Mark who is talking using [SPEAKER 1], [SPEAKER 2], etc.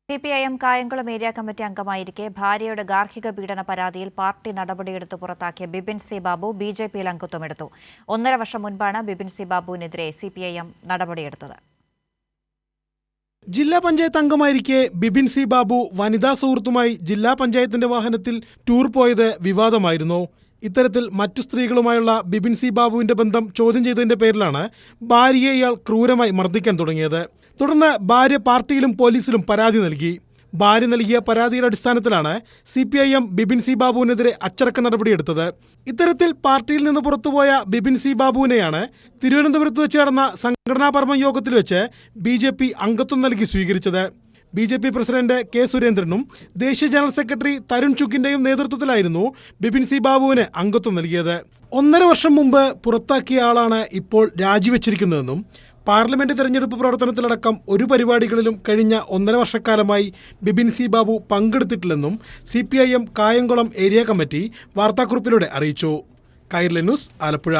[SPEAKER 1] CPIM Kayamkulam area committee അംഗമായിരിക്കെ ഭാര്യയുടെ ഗാർഹിക പീഡന പരാതിയിൽ പാർട്ടി നടപടിയെടുത്ത് പുറത്താക്കിയ ബിപിൻ സി ബാബു ബിജെപിയിൽ അംഗത്വമെടുത്തു. 1.5 വർഷം മുൻപാണ് ബിപിൻ സി ബാബുവിനെതിരെ CPIM നടപടിയെടുത്തത്.
[SPEAKER 2] ജില്ലാ പഞ്ചായത്ത് അംഗമായിരിക്കെ ബിപിൻ സി ബാബു വനിതാ സുഹൃത്തുമായി ജില്ലാ പഞ്ചായത്തിന്റെ വാഹനത്തിൽ ടൂർ പോയത് വിവാദമായിരുന്നു. ഇത്തരത്തിൽ മറ്റു സ്ത്രീകളുമായുള്ള ബിപിൻ സി ബാബുവിന്റെ ബന്ധം ചോദ്യം ചെയ്തതിന്റെ പേരിലാണ് ഭാര്യയെ ഇയാൾ ക്രൂരമായി മർദ്ദിക്കാൻ തുടങ്ങിയത്. തുടർന്ന് ഭാര്യ പാർട്ടിയിലും പോലീസിലും പരാതി നൽകി. ഭാര്യ നൽകിയ പരാതിയുടെ അടിസ്ഥാനത്തിലാണ് CPIM ബിപിൻ സി ബാബുവിനെതിരെ അച്ചടക്ക നടപടിയെടുത്തത്. ഇത്തരത്തിൽ പാർട്ടിയിൽ നിന്ന് പുറത്തുപോയ ബിപിൻ സി ബാബുവിനെയാണ് തിരുവനന്തപുരത്ത് വെച്ച് നടന്ന സംഘടനാപരമ യോഗത്തിൽ വെച്ച് BJP അംഗത്വം നൽകി സ്വീകരിച്ചത്. BJP president K. സുരേന്ദ്രനും ദേശീയ ജനറൽ സെക്രട്ടറി തരുൺ ചുഗിന്റെയും നേതൃത്വത്തിലായിരുന്നു ബിപിൻ സി ബാബുവിന് അംഗത്വം നൽകിയത്. 1.5 വർഷം മുമ്പ് പുറത്താക്കിയ ആളാണ് ഇപ്പോൾ രാജിവെച്ചിരിക്കുന്നതെന്നും പാർലമെന്റ് തെരഞ്ഞെടുപ്പ് പ്രവർത്തനത്തിലടക്കം ഒരു പരിപാടികളിലും കഴിഞ്ഞ 1.5 വർഷക്കാലമായി ബിപിൻ സി ബാബു പങ്കെടുത്തിട്ടില്ലെന്നും CPIM കായംകുളം ഏരിയ കമ്മിറ്റി വാർത്താക്കുറിപ്പിലൂടെ അറിയിച്ചു. കൈരളി ന്യൂസ്, ആലപ്പുഴ.